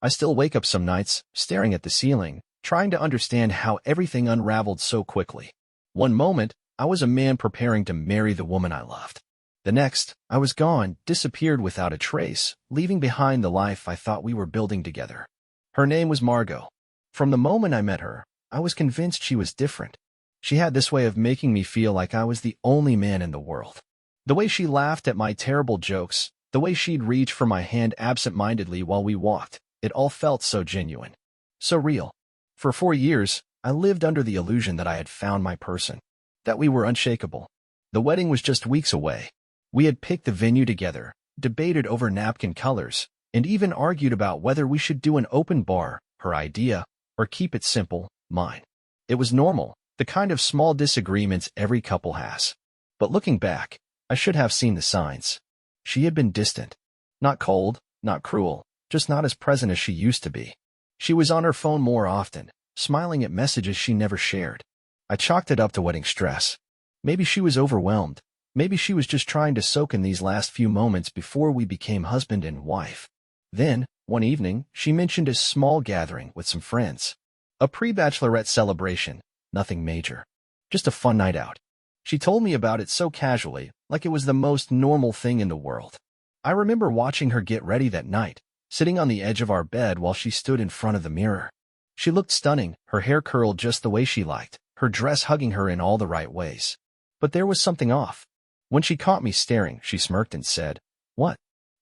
I still wake up some nights, staring at the ceiling, trying to understand how everything unraveled so quickly. One moment, I was a man preparing to marry the woman I loved. The next, I was gone, disappeared without a trace, leaving behind the life I thought we were building together. Her name was Margot. From the moment I met her, I was convinced she was different. She had this way of making me feel like I was the only man in the world. The way she laughed at my terrible jokes, the way she'd reach for my hand absent-mindedly while we walked, it all felt so genuine. So real. For 4 years, I lived under the illusion that I had found my person, that we were unshakable. The wedding was just weeks away. We had picked the venue together, debated over napkin colors, and even argued about whether we should do an open bar, her idea, or keep it simple, mine. It was normal, the kind of small disagreements every couple has. But looking back, I should have seen the signs. She had been distant. Not cold, not cruel, just not as present as she used to be. She was on her phone more often, smiling at messages she never shared. I chalked it up to wedding stress. Maybe she was overwhelmed. Maybe she was just trying to soak in these last few moments before we became husband and wife. Then, one evening, she mentioned a small gathering with some friends. A pre-bachelorette celebration, nothing major. Just a fun night out. She told me about it so casually, like it was the most normal thing in the world. I remember watching her get ready that night, sitting on the edge of our bed while she stood in front of the mirror. She looked stunning, her hair curled just the way she liked, her dress hugging her in all the right ways. But there was something off. When she caught me staring, she smirked and said, "What?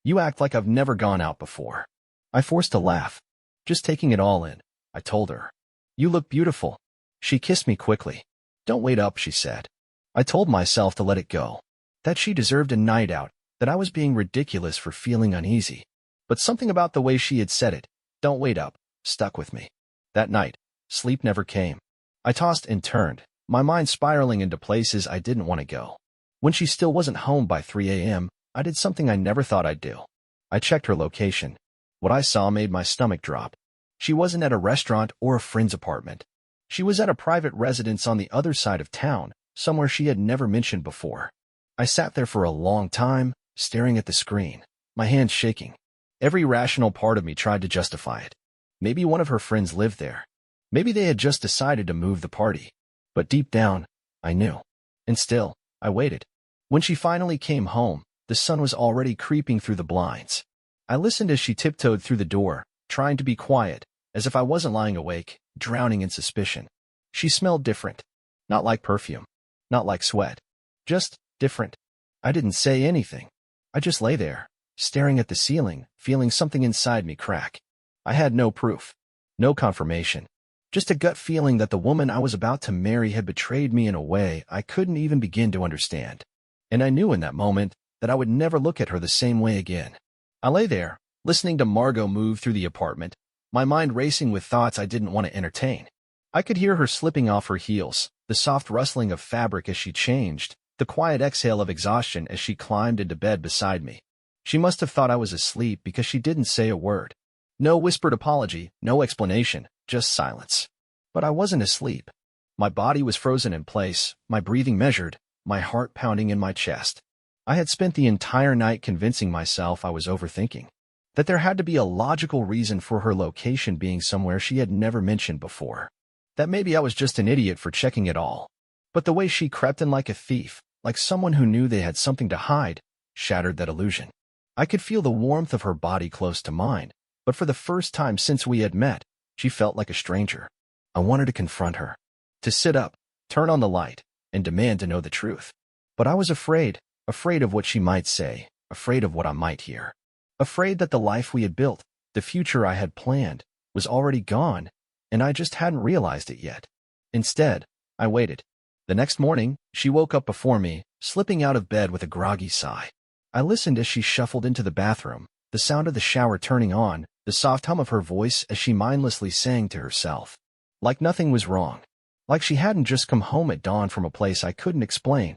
You act like I've never gone out before." I forced a laugh. "Just taking it all in," I told her. "You look beautiful." She kissed me quickly. "Don't wait up," she said. I told myself to let it go. That she deserved a night out, that I was being ridiculous for feeling uneasy. But something about the way she had said it, "Don't wait up," stuck with me. That night, sleep never came. I tossed and turned, my mind spiraling into places I didn't want to go. When she still wasn't home by 3 a.m., I did something I never thought I'd do. I checked her location. What I saw made my stomach drop. She wasn't at a restaurant or a friend's apartment. She was at a private residence on the other side of town, somewhere she had never mentioned before. I sat there for a long time, staring at the screen, my hands shaking. Every rational part of me tried to justify it. Maybe one of her friends lived there. Maybe they had just decided to move the party. But deep down, I knew. And still, I waited. When she finally came home, the sun was already creeping through the blinds. I listened as she tiptoed through the door, trying to be quiet, as if I wasn't lying awake, drowning in suspicion. She smelled different. Not like perfume. Not like sweat. Just different. I didn't say anything. I just lay there, staring at the ceiling, feeling something inside me crack. I had no proof. No confirmation. Just a gut feeling that the woman I was about to marry had betrayed me in a way I couldn't even begin to understand. And I knew in that moment that I would never look at her the same way again. I lay there, listening to Margot move through the apartment, my mind racing with thoughts I didn't want to entertain. I could hear her slipping off her heels, the soft rustling of fabric as she changed, the quiet exhale of exhaustion as she climbed into bed beside me. She must have thought I was asleep because she didn't say a word. No whispered apology, no explanation, just silence. But I wasn't asleep. My body was frozen in place, my breathing measured, my heart pounding in my chest. I had spent the entire night convincing myself I was overthinking, that there had to be a logical reason for her location being somewhere she had never mentioned before, that maybe I was just an idiot for checking it all. But the way she crept in like a thief, like someone who knew they had something to hide, shattered that illusion. I could feel the warmth of her body close to mine, but for the first time since we had met, she felt like a stranger. I wanted to confront her, to sit up, turn on the light, and demand to know the truth. But I was afraid of what she might say, afraid of what I might hear. Afraid that the life we had built, the future I had planned, was already gone, and I just hadn't realized it yet. Instead, I waited. The next morning, she woke up before me, slipping out of bed with a groggy sigh. I listened as she shuffled into the bathroom, the sound of the shower turning on, the soft hum of her voice as she mindlessly sang to herself. Like nothing was wrong. Like she hadn't just come home at dawn from a place I couldn't explain.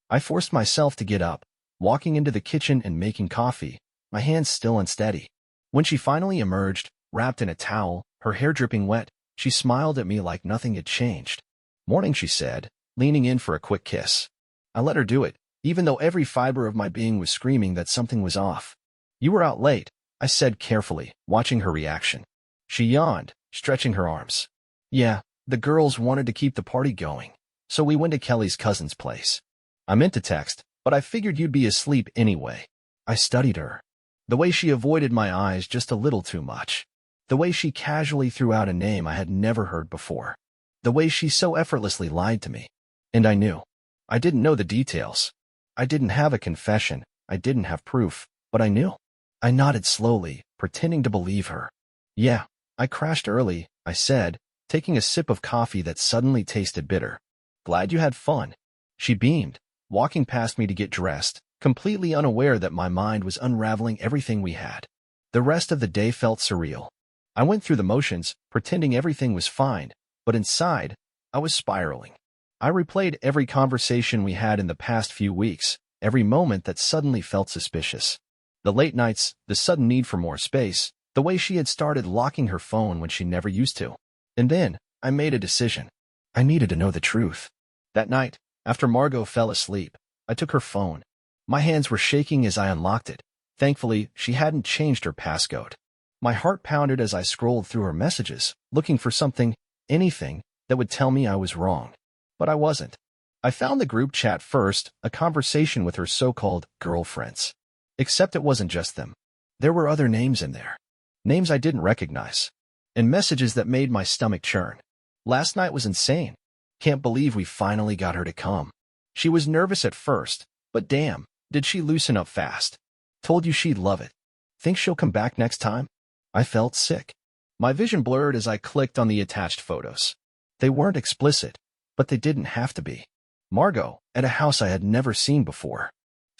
I forced myself to get up, walking into the kitchen and making coffee, my hands still unsteady. When she finally emerged, wrapped in a towel, her hair dripping wet, she smiled at me like nothing had changed. "Morning," she said, leaning in for a quick kiss. I let her do it, even though every fiber of my being was screaming that something was off. "You were out late," I said carefully, watching her reaction. She yawned, stretching her arms. Yeah, the girls wanted to keep the party going, so we went to Kelly's cousin's place. I meant to text, but I figured you'd be asleep anyway. I studied her. The way she avoided my eyes just a little too much. The way she casually threw out a name I had never heard before. The way she so effortlessly lied to me. And I knew. I didn't know the details. I didn't have a confession. I didn't have proof, but I knew. I nodded slowly, pretending to believe her. Yeah, I crashed early, I said, taking a sip of coffee that suddenly tasted bitter. Glad you had fun. She beamed, walking past me to get dressed, completely unaware that my mind was unraveling everything we had. The rest of the day felt surreal. I went through the motions, pretending everything was fine, but inside, I was spiraling. I replayed every conversation we had in the past few weeks, every moment that suddenly felt suspicious. The late nights, the sudden need for more space, the way she had started locking her phone when she never used to. And then, I made a decision. I needed to know the truth. That night, after Margot fell asleep, I took her phone. My hands were shaking as I unlocked it. Thankfully, she hadn't changed her passcode. My heart pounded as I scrolled through her messages, looking for something, anything, that would tell me I was wrong. But I wasn't. I found the group chat first, a conversation with her so-called girlfriends. Except it wasn't just them. There were other names in there. Names I didn't recognize. And messages that made my stomach churn. Last night was insane. Can't believe we finally got her to come. She was nervous at first, but damn, did she loosen up fast. Told you she'd love it. Think she'll come back next time? I felt sick. My vision blurred as I clicked on the attached photos. They weren't explicit, but they didn't have to be. Margot, at a house I had never seen before.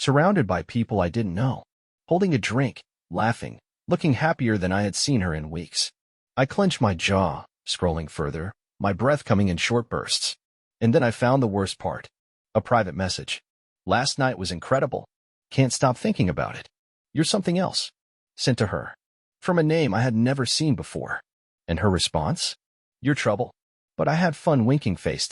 Surrounded by people I didn't know. Holding a drink, laughing, looking happier than I had seen her in weeks. I clenched my jaw, scrolling further, my breath coming in short bursts. And then I found the worst part. A private message. Last night was incredible. Can't stop thinking about it. You're something else. Sent to her. From a name I had never seen before. And her response? You're trouble. But I had fun winking face.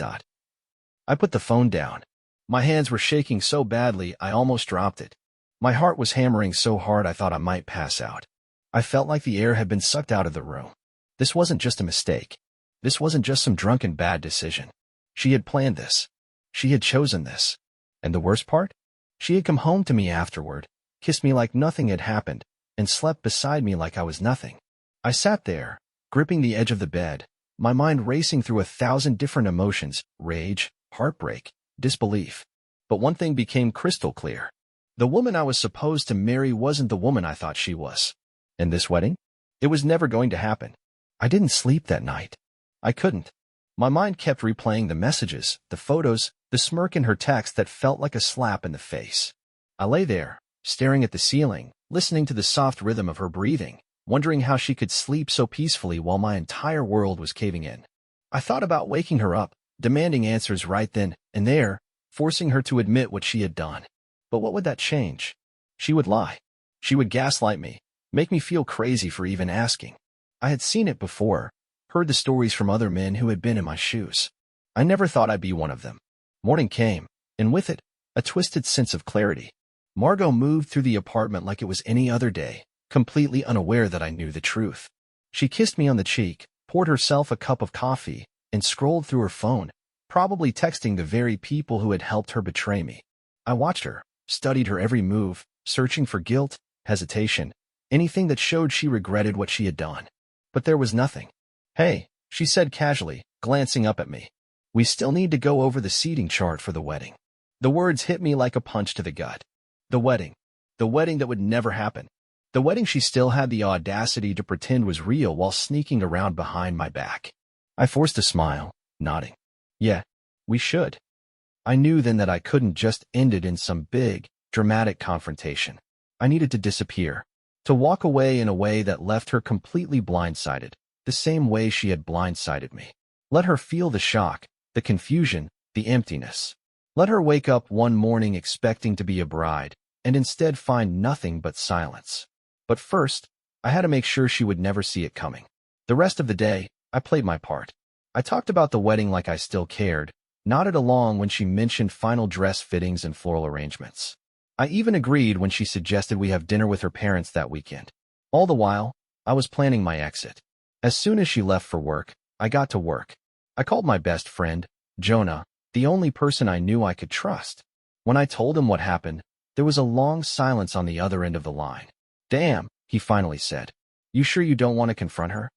I put the phone down. My hands were shaking so badly I almost dropped it. My heart was hammering so hard I thought I might pass out. I felt like the air had been sucked out of the room. This wasn't just a mistake. This wasn't just some drunken bad decision. She had planned this. She had chosen this. And the worst part? She had come home to me afterward, kissed me like nothing had happened, and slept beside me like I was nothing. I sat there, gripping the edge of the bed, my mind racing through 1,000 different emotions, rage, heartbreak, disbelief. But one thing became crystal clear. The woman I was supposed to marry wasn't the woman I thought she was. And this wedding? It was never going to happen. I didn't sleep that night. I couldn't. My mind kept replaying the messages, the photos, the smirk in her text that felt like a slap in the face. I lay there, staring at the ceiling, listening to the soft rhythm of her breathing, wondering how she could sleep so peacefully while my entire world was caving in. I thought about waking her up, demanding answers right then and there, forcing her to admit what she had done. But what would that change? She would lie. She would gaslight me, make me feel crazy for even asking. I had seen it before, heard the stories from other men who had been in my shoes. I never thought I'd be one of them. Morning came, and with it, a twisted sense of clarity. Margot moved through the apartment like it was any other day, completely unaware that I knew the truth. She kissed me on the cheek, poured herself a cup of coffee, and scrolled through her phone, probably texting the very people who had helped her betray me. I watched her, studied her every move, searching for guilt, hesitation, anything that showed she regretted what she had done. But there was nothing. Hey, she said casually, glancing up at me. We still need to go over the seating chart for the wedding. The words hit me like a punch to the gut. The wedding. The wedding that would never happen. The wedding she still had the audacity to pretend was real while sneaking around behind my back. I forced a smile, nodding. Yeah, we should. I knew then that I couldn't just end it in some big, dramatic confrontation. I needed to disappear, to walk away in a way that left her completely blindsided, the same way she had blindsided me. Let her feel the shock, the confusion, the emptiness. Let her wake up one morning expecting to be a bride, and instead find nothing but silence. But first, I had to make sure she would never see it coming. The rest of the day, I played my part. I talked about the wedding like I still cared, nodded along when she mentioned final dress fittings and floral arrangements. I even agreed when she suggested we have dinner with her parents that weekend. All the while, I was planning my exit. As soon as she left for work, I got to work. I called my best friend, Jonah, the only person I knew I could trust. When I told him what happened, there was a long silence on the other end of the line. "Damn," he finally said. "You sure you don't want to confront her?"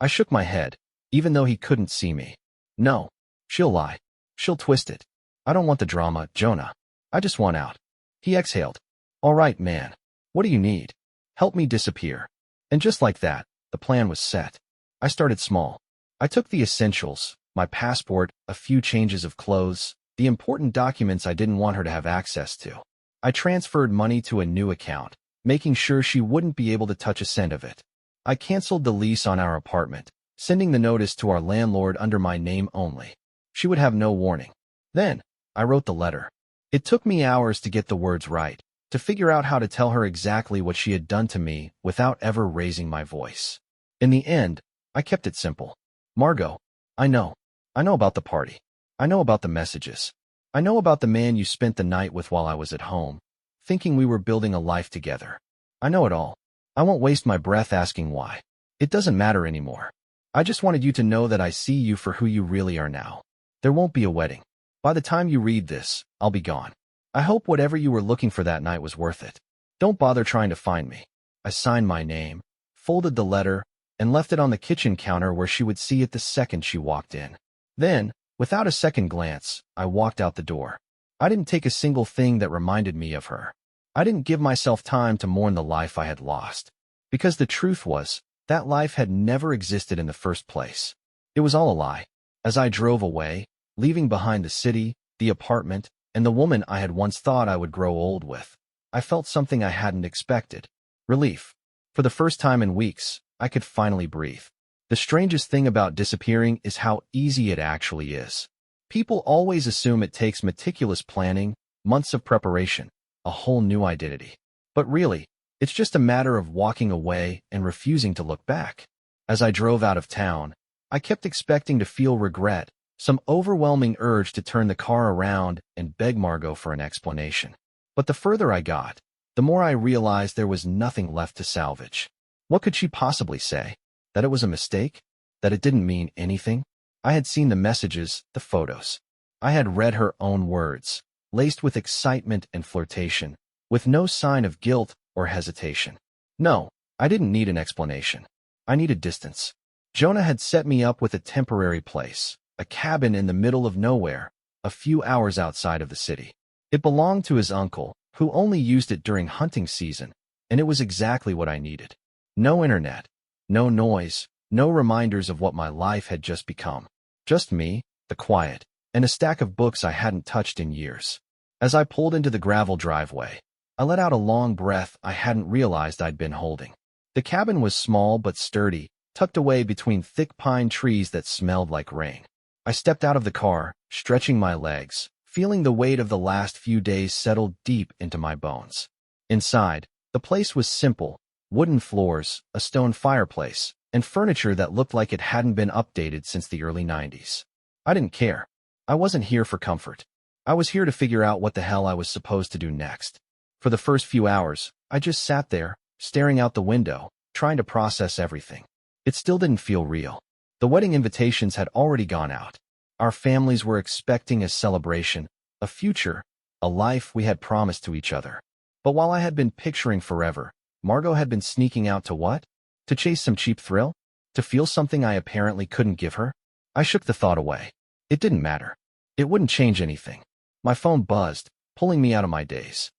I shook my head, even though he couldn't see me. "No. She'll lie. She'll twist it. I don't want the drama, Jonah. I just want out." He exhaled. "All right, man. What do you need? Help me disappear." And just like that, the plan was set. I started small. I took the essentials, my passport, a few changes of clothes, the important documents I didn't want her to have access to. I transferred money to a new account, making sure she wouldn't be able to touch a cent of it. I canceled the lease on our apartment, sending the notice to our landlord under my name only. She would have no warning. Then, I wrote the letter. It took me hours to get the words right, to figure out how to tell her exactly what she had done to me without ever raising my voice. In the end, I kept it simple. "Margot, I know. I know about the party. I know about the messages. I know about the man you spent the night with while I was at home, thinking we were building a life together. I know it all. I won't waste my breath asking why. It doesn't matter anymore. I just wanted you to know that I see you for who you really are now. There won't be a wedding. By the time you read this, I'll be gone. I hope whatever you were looking for that night was worth it. Don't bother trying to find me." I signed my name, folded the letter, and left it on the kitchen counter where she would see it the second she walked in. Then, without a second glance, I walked out the door. I didn't take a single thing that reminded me of her. I didn't give myself time to mourn the life I had lost. Because the truth was, that life had never existed in the first place. It was all a lie. As I drove away, leaving behind the city, the apartment, and the woman I had once thought I would grow old with, I felt something I hadn't expected. Relief. For the first time in weeks, I could finally breathe. The strangest thing about disappearing is how easy it actually is. People always assume it takes meticulous planning, months of preparation, a whole new identity. But really, it's just a matter of walking away and refusing to look back. As I drove out of town, I kept expecting to feel regret, some overwhelming urge to turn the car around and beg Margot for an explanation. But the further I got, the more I realized there was nothing left to salvage. What could she possibly say? That it was a mistake? That it didn't mean anything? I had seen the messages, the photos. I had read her own words, laced with excitement and flirtation, with no sign of guilt or hesitation. No, I didn't need an explanation. I needed distance. Jonah had set me up with a temporary place, a cabin in the middle of nowhere, a few hours outside of the city. It belonged to his uncle, who only used it during hunting season, and it was exactly what I needed. No internet, no noise, no reminders of what my life had just become. Just me, the quiet, and a stack of books I hadn't touched in years. As I pulled into the gravel driveway, I let out a long breath I hadn't realized I'd been holding. The cabin was small but sturdy, tucked away between thick pine trees that smelled like rain. I stepped out of the car, stretching my legs, feeling the weight of the last few days settle deep into my bones. Inside, the place was simple, wooden floors, a stone fireplace, and furniture that looked like it hadn't been updated since the early 90s. I didn't care. I wasn't here for comfort. I was here to figure out what the hell I was supposed to do next. For the first few hours, I just sat there, staring out the window, trying to process everything. It still didn't feel real. The wedding invitations had already gone out. Our families were expecting a celebration, a future, a life we had promised to each other. But while I had been picturing forever, Margot had been sneaking out to what? To chase some cheap thrill? To feel something I apparently couldn't give her? I shook the thought away. It didn't matter. It wouldn't change anything. My phone buzzed, pulling me out of my daze.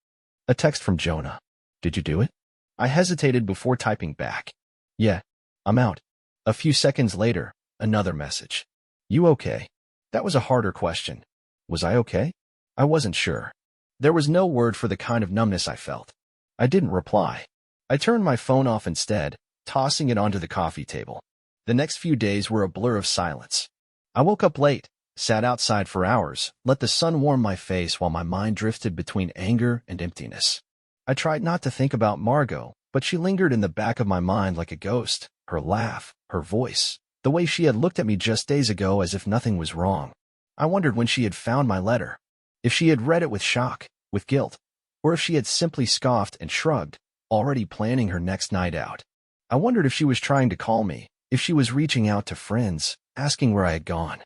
A text from Jonah. "Did you do it?" I hesitated before typing back. "Yeah, I'm out." A few seconds later, another message. "You okay?" That was a harder question. Was I okay? I wasn't sure. There was no word for the kind of numbness I felt. I didn't reply. I turned my phone off instead, tossing it onto the coffee table. The next few days were a blur of silence. I woke up late, sat outside for hours, let the sun warm my face while my mind drifted between anger and emptiness. I tried not to think about Margot, but she lingered in the back of my mind like a ghost, her laugh, her voice, the way she had looked at me just days ago as if nothing was wrong. I wondered when she had found my letter, if she had read it with shock, with guilt, or if she had simply scoffed and shrugged, already planning her next night out. I wondered if she was trying to call me, if she was reaching out to friends, asking where I had gone.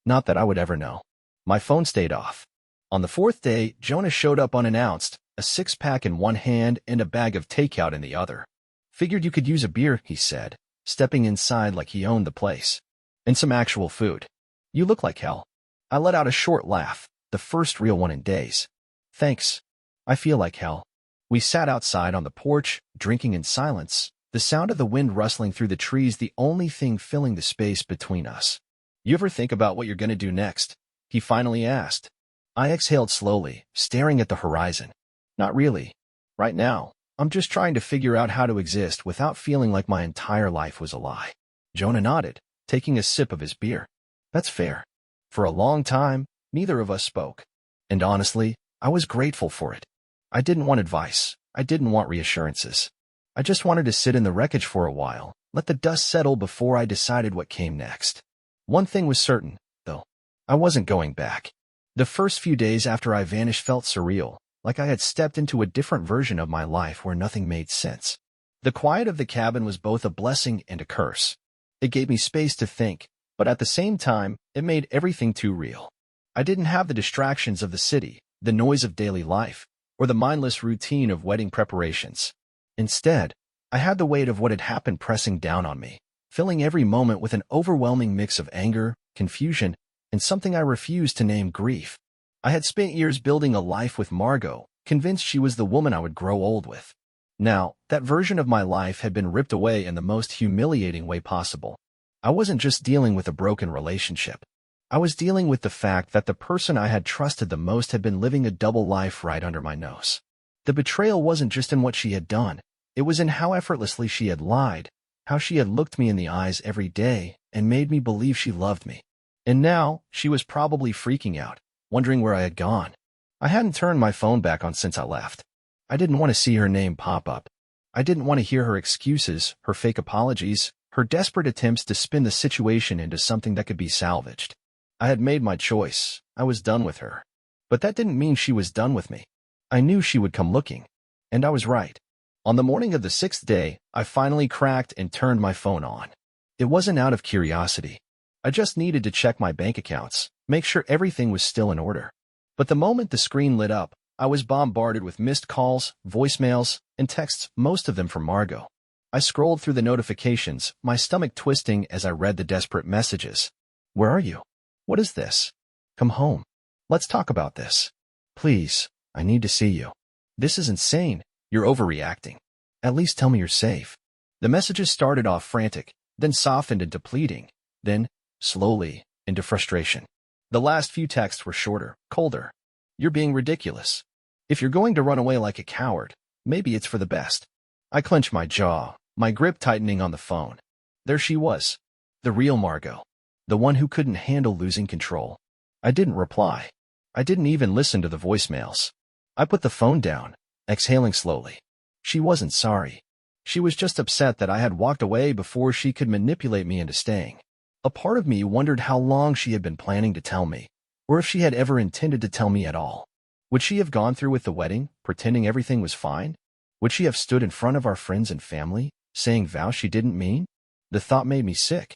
Not that I would ever know. My phone stayed off. On the fourth day, Jonah showed up unannounced, a six-pack in one hand and a bag of takeout in the other. Figured you could use a beer, he said, stepping inside like he owned the place. And some actual food. You look like hell. I let out a short laugh, the first real one in days. Thanks. I feel like hell. We sat outside on the porch, drinking in silence, the sound of the wind rustling through the trees the only thing filling the space between us. You ever think about what you're going to do next? He finally asked. I exhaled slowly, staring at the horizon. Not really. Right now, I'm just trying to figure out how to exist without feeling like my entire life was a lie. Jonah nodded, taking a sip of his beer. That's fair. For a long time, neither of us spoke. And honestly, I was grateful for it. I didn't want advice. I didn't want reassurances. I just wanted to sit in the wreckage for a while, let the dust settle before I decided what came next. One thing was certain, though. I wasn't going back. The first few days after I vanished felt surreal, like I had stepped into a different version of my life where nothing made sense. The quiet of the cabin was both a blessing and a curse. It gave me space to think, but at the same time, it made everything too real. I didn't have the distractions of the city, the noise of daily life, or the mindless routine of wedding preparations. Instead, I had the weight of what had happened pressing down on me, filling every moment with an overwhelming mix of anger, confusion, and something I refused to name grief. I had spent years building a life with Margot, convinced she was the woman I would grow old with. Now, that version of my life had been ripped away in the most humiliating way possible. I wasn't just dealing with a broken relationship. I was dealing with the fact that the person I had trusted the most had been living a double life right under my nose. The betrayal wasn't just in what she had done. It was in how effortlessly she had lied, how she had looked me in the eyes every day and made me believe she loved me. And now, she was probably freaking out, wondering where I had gone. I hadn't turned my phone back on since I left. I didn't want to see her name pop up. I didn't want to hear her excuses, her fake apologies, her desperate attempts to spin the situation into something that could be salvaged. I had made my choice. I was done with her. But that didn't mean she was done with me. I knew she would come looking. And I was right. On the morning of the sixth day, I finally cracked and turned my phone on. It wasn't out of curiosity. I just needed to check my bank accounts, make sure everything was still in order. But the moment the screen lit up, I was bombarded with missed calls, voicemails, and texts, most of them from Margot. I scrolled through the notifications, my stomach twisting as I read the desperate messages. Where are you? What is this? Come home. Let's talk about this. Please, I need to see you. This is insane. You're overreacting. At least tell me you're safe. The messages started off frantic, then softened into pleading, then, slowly, into frustration. The last few texts were shorter, colder. You're being ridiculous. If you're going to run away like a coward, maybe it's for the best. I clenched my jaw, my grip tightening on the phone. There she was. The real Margot. The one who couldn't handle losing control. I didn't reply. I didn't even listen to the voicemails. I put the phone down, exhaling slowly. She wasn't sorry. She was just upset that I had walked away before she could manipulate me into staying. A part of me wondered how long she had been planning to tell me, or if she had ever intended to tell me at all. Would she have gone through with the wedding, pretending everything was fine? Would she have stood in front of our friends and family, saying vows she didn't mean? The thought made me sick.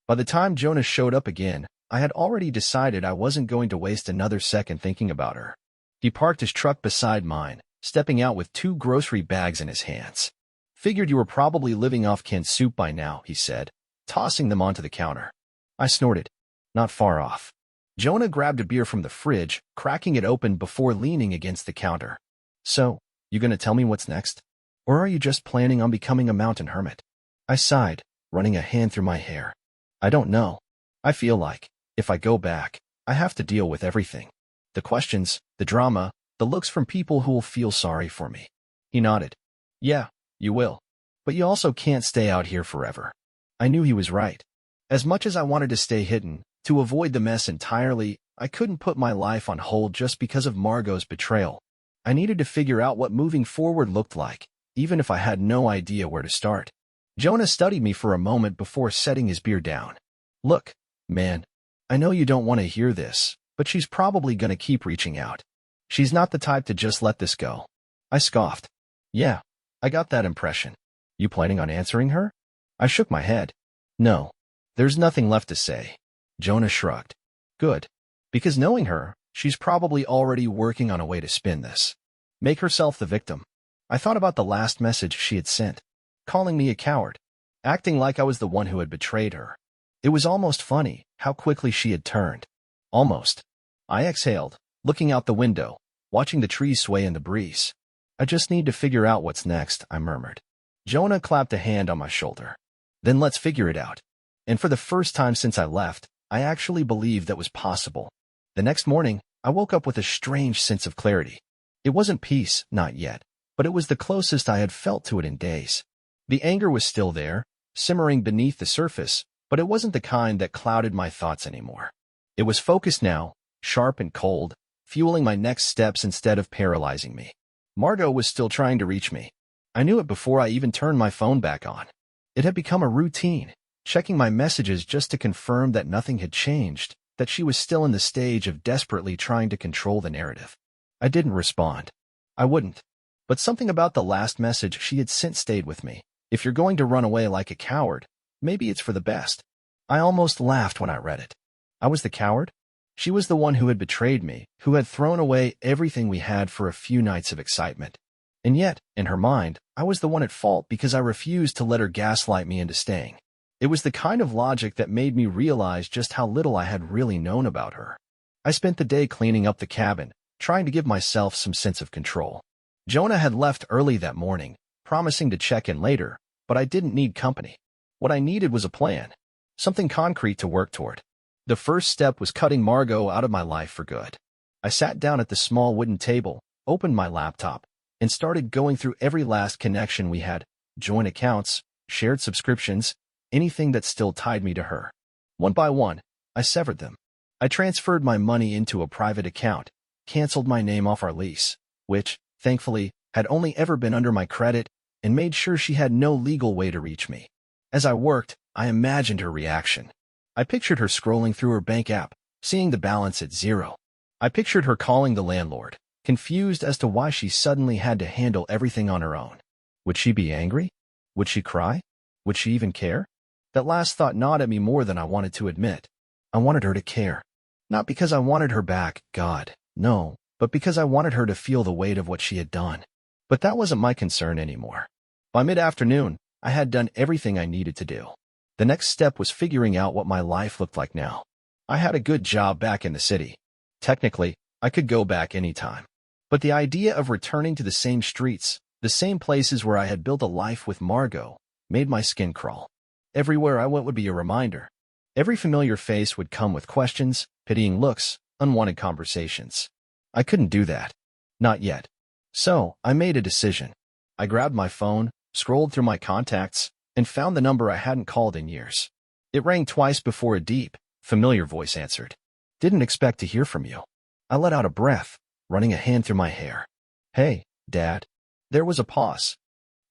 By the time Jonah showed up again, I had already decided I wasn't going to waste another second thinking about her. He parked his truck beside mine, stepping out with 2 grocery bags in his hands. Figured you were probably living off canned soup by now, he said, tossing them onto the counter. I snorted. Not far off. Jonah grabbed a beer from the fridge, cracking it open before leaning against the counter. So, you gonna tell me what's next? Or are you just planning on becoming a mountain hermit? I sighed, running a hand through my hair. I don't know. I feel like, if I go back, I have to deal with everything. The questions, the drama, the looks from people who will feel sorry for me. He nodded. Yeah, you will. But you also can't stay out here forever. I knew he was right. As much as I wanted to stay hidden, to avoid the mess entirely, I couldn't put my life on hold just because of Margot's betrayal. I needed to figure out what moving forward looked like, even if I had no idea where to start. Jonah studied me for a moment before setting his beer down. Look, man, I know you don't want to hear this, but she's probably gonna keep reaching out. She's not the type to just let this go. I scoffed. Yeah, I got that impression. You planning on answering her? I shook my head. No. There's nothing left to say. Jonah shrugged. Good. Because knowing her, she's probably already working on a way to spin this. Make herself the victim. I thought about the last message she had sent, calling me a coward, acting like I was the one who had betrayed her. It was almost funny how quickly she had turned. Almost. I exhaled, looking out the window, watching the trees sway in the breeze. I just need to figure out what's next, I murmured. Jonah clapped a hand on my shoulder. Then let's figure it out. And for the first time since I left, I actually believed that was possible. The next morning, I woke up with a strange sense of clarity. It wasn't peace, not yet, but it was the closest I had felt to it in days. The anger was still there, simmering beneath the surface, but it wasn't the kind that clouded my thoughts anymore. It was focused now, sharp and cold, fueling my next steps instead of paralyzing me. Margot was still trying to reach me. I knew it before I even turned my phone back on. It had become a routine, checking my messages just to confirm that nothing had changed, that she was still in the stage of desperately trying to control the narrative. I didn't respond. I wouldn't. But something about the last message she had sent stayed with me. If you're going to run away like a coward, maybe it's for the best. I almost laughed when I read it. I was the coward? She was the one who had betrayed me, who had thrown away everything we had for a few nights of excitement. And yet, in her mind, I was the one at fault because I refused to let her gaslight me into staying. It was the kind of logic that made me realize just how little I had really known about her. I spent the day cleaning up the cabin, trying to give myself some sense of control. Jonah had left early that morning, promising to check in later, but I didn't need company. What I needed was a plan, something concrete to work toward. The first step was cutting Margot out of my life for good. I sat down at the small wooden table, opened my laptop, and started going through every last connection we had, joint accounts, shared subscriptions, anything that still tied me to her. One by one, I severed them. I transferred my money into a private account, canceled my name off our lease, which, thankfully, had only ever been under my credit, and made sure she had no legal way to reach me. As I worked, I imagined her reaction. I pictured her scrolling through her bank app, seeing the balance at zero. I pictured her calling the landlord, confused as to why she suddenly had to handle everything on her own. Would she be angry? Would she cry? Would she even care? That last thought gnawed at me more than I wanted to admit. I wanted her to care. Not because I wanted her back, God, no, but because I wanted her to feel the weight of what she had done. But that wasn't my concern anymore. By mid-afternoon, I had done everything I needed to do. The next step was figuring out what my life looked like now. I had a good job back in the city. Technically, I could go back anytime. But the idea of returning to the same streets, the same places where I had built a life with Margot, made my skin crawl. Everywhere I went would be a reminder. Every familiar face would come with questions, pitying looks, unwanted conversations. I couldn't do that. Not yet. So, I made a decision. I grabbed my phone, scrolled through my contacts, and found the number I hadn't called in years. It rang twice before a deep, familiar voice answered. Didn't expect to hear from you. I let out a breath, running a hand through my hair. Hey, Dad. There was a pause.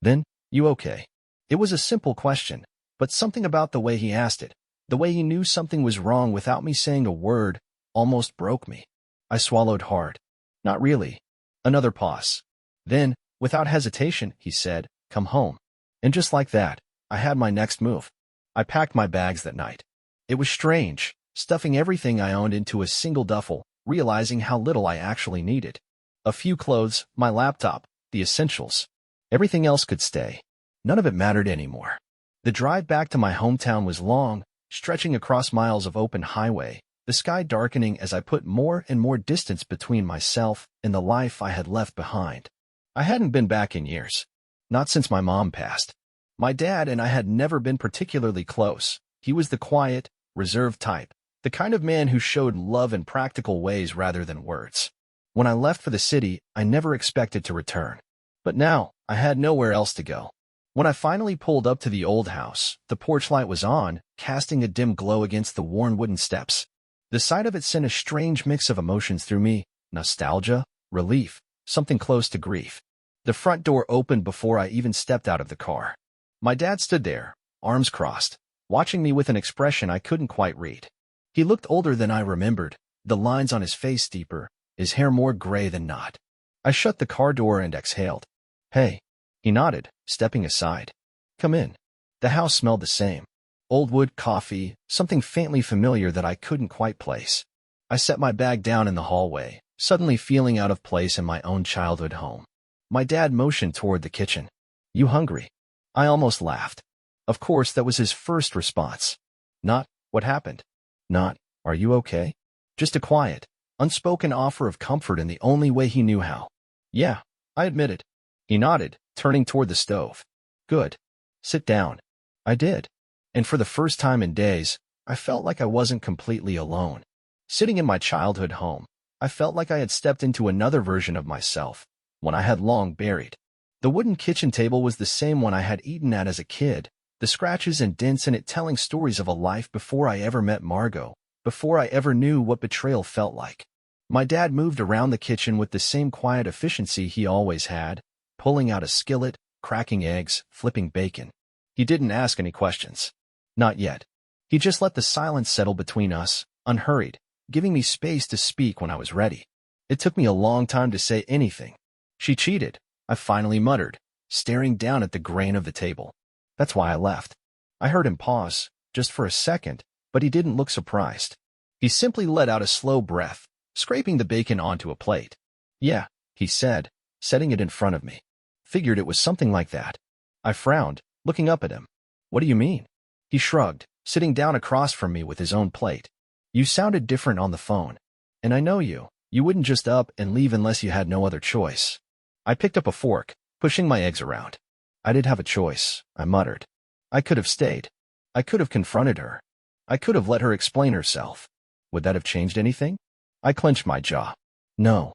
Then, you okay? It was a simple question, but something about the way he asked it, the way he knew something was wrong without me saying a word, almost broke me. I swallowed hard. Not really. Another pause. Then, without hesitation, he said, come home. And just like that, I had my next move. I packed my bags that night. It was strange, stuffing everything I owned into a single duffel, realizing how little I actually needed. A few clothes, my laptop, the essentials. Everything else could stay. None of it mattered anymore. The drive back to my hometown was long, stretching across miles of open highway, the sky darkening as I put more and more distance between myself and the life I had left behind. I hadn't been back in years. Not since my mom passed. My dad and I had never been particularly close. He was the quiet, reserved type, the kind of man who showed love in practical ways rather than words. When I left for the city, I never expected to return. But now, I had nowhere else to go. When I finally pulled up to the old house, the porch light was on, casting a dim glow against the worn wooden steps. The sight of it sent a strange mix of emotions through me, nostalgia, relief, something close to grief. The front door opened before I even stepped out of the car. My dad stood there, arms crossed, watching me with an expression I couldn't quite read. He looked older than I remembered, the lines on his face deeper, his hair more gray than not. I shut the car door and exhaled. Hey. He nodded, stepping aside. Come in. The house smelled the same. Old wood, coffee, something faintly familiar that I couldn't quite place. I set my bag down in the hallway, suddenly feeling out of place in my own childhood home. My dad motioned toward the kitchen. "You hungry?" I almost laughed. Of course, that was his first response. Not, "What happened?" Not, "Are you okay?" Just a quiet, unspoken offer of comfort in the only way he knew how. "Yeah," I admitted. He nodded, turning toward the stove. "Good. Sit down." I did. And for the first time in days, I felt like I wasn't completely alone. Sitting in my childhood home, I felt like I had stepped into another version of myself, one I had long buried. The wooden kitchen table was the same one I had eaten at as a kid, the scratches and dents in it telling stories of a life before I ever met Margot, before I ever knew what betrayal felt like. My dad moved around the kitchen with the same quiet efficiency he always had, pulling out a skillet, cracking eggs, flipping bacon. He didn't ask any questions. Not yet. He just let the silence settle between us, unhurried, giving me space to speak when I was ready. It took me a long time to say anything. "She cheated," I finally muttered, staring down at the grain of the table. "That's why I left." I heard him pause, just for a second, but he didn't look surprised. He simply let out a slow breath, scraping the bacon onto a plate. "Yeah," he said, setting it in front of me. "Figured it was something like that." I frowned, looking up at him. "What do you mean?" He shrugged, sitting down across from me with his own plate. "You sounded different on the phone. And I know you. You wouldn't just up and leave unless you had no other choice." I picked up a fork, pushing my eggs around. "I did have a choice," I muttered. "I could have stayed. I could have confronted her. I could have let her explain herself. Would that have changed anything?" I clenched my jaw. "No."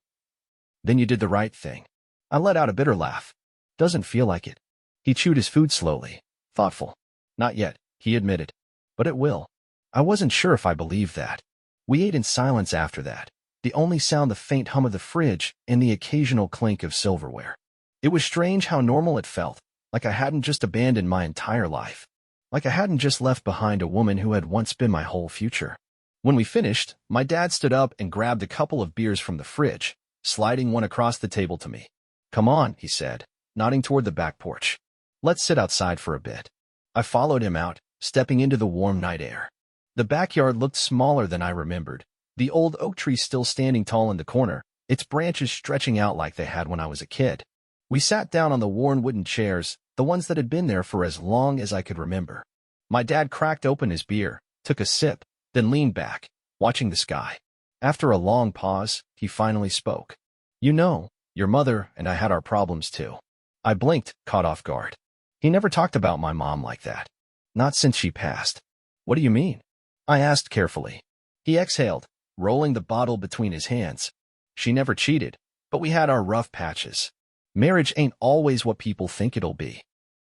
"Then you did the right thing." I let out a bitter laugh. "Doesn't feel like it." He chewed his food slowly, thoughtful. "Not yet," he admitted. "But it will." I wasn't sure if I believed that. We ate in silence after that, the only sound the faint hum of the fridge and the occasional clink of silverware. It was strange how normal it felt, like I hadn't just abandoned my entire life. Like I hadn't just left behind a woman who had once been my whole future. When we finished, my dad stood up and grabbed a couple of beers from the fridge, sliding one across the table to me. "Come on," he said, nodding toward the back porch. "Let's sit outside for a bit." I followed him out, stepping into the warm night air. The backyard looked smaller than I remembered, the old oak tree still standing tall in the corner, its branches stretching out like they had when I was a kid. We sat down on the worn wooden chairs, the ones that had been there for as long as I could remember. My dad cracked open his beer, took a sip, then leaned back, watching the sky. After a long pause, he finally spoke. "You know, your mother and I had our problems too." I blinked, caught off guard. He never talked about my mom like that. Not since she passed. "What do you mean?" I asked carefully. He exhaled, rolling the bottle between his hands. "She never cheated, but we had our rough patches. Marriage ain't always what people think it'll be.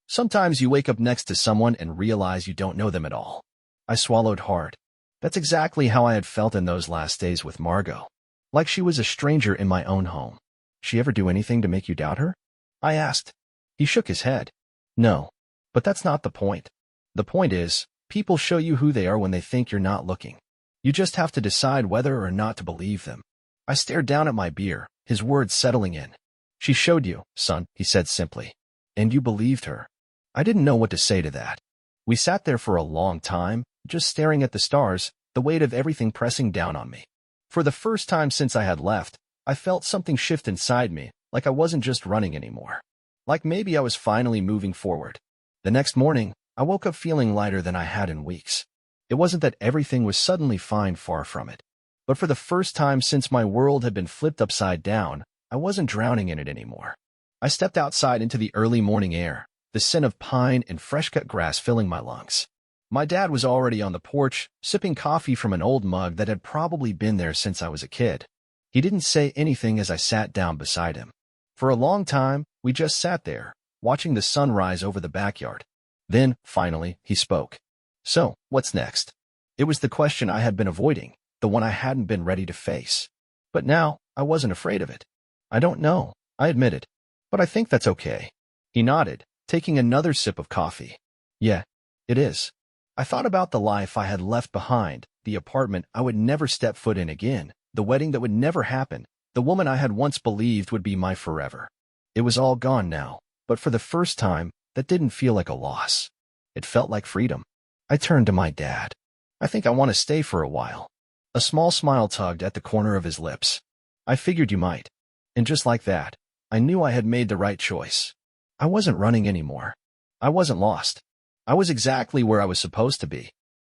Sometimes you wake up next to someone and realize you don't know them at all." I swallowed hard. That's exactly how I had felt in those last days with Margot. Like she was a stranger in my own home. "She ever do anything to make you doubt her?" I asked. He shook his head. "No. But that's not the point. The point is, people show you who they are when they think you're not looking. You just have to decide whether or not to believe them." I stared down at my beer, his words settling in. "She showed you, son," he said simply. "And you believed her." I didn't know what to say to that. We sat there for a long time, just staring at the stars, the weight of everything pressing down on me. For the first time since I had left, I felt something shift inside me, like I wasn't just running anymore. Like maybe I was finally moving forward. The next morning, I woke up feeling lighter than I had in weeks. It wasn't that everything was suddenly fine, far from it. But for the first time since my world had been flipped upside down, I wasn't drowning in it anymore. I stepped outside into the early morning air, the scent of pine and fresh-cut grass filling my lungs. My dad was already on the porch, sipping coffee from an old mug that had probably been there since I was a kid. He didn't say anything as I sat down beside him. For a long time, we just sat there, watching the sun rise over the backyard. Then, finally, he spoke. "So, what's next?" It was the question I had been avoiding, the one I hadn't been ready to face. But now, I wasn't afraid of it. "I don't know," I admitted. "But I think that's okay." He nodded, taking another sip of coffee. "Yeah, it is." I thought about the life I had left behind, the apartment I would never step foot in again, the wedding that would never happen, the woman I had once believed would be my forever. It was all gone now, but for the first time, that didn't feel like a loss. It felt like freedom. I turned to my dad. I think I want to stay for a while. A small smile tugged at the corner of his lips. I figured you might. And just like that, I knew I had made the right choice. I wasn't running anymore. I wasn't lost. I was exactly where I was supposed to be.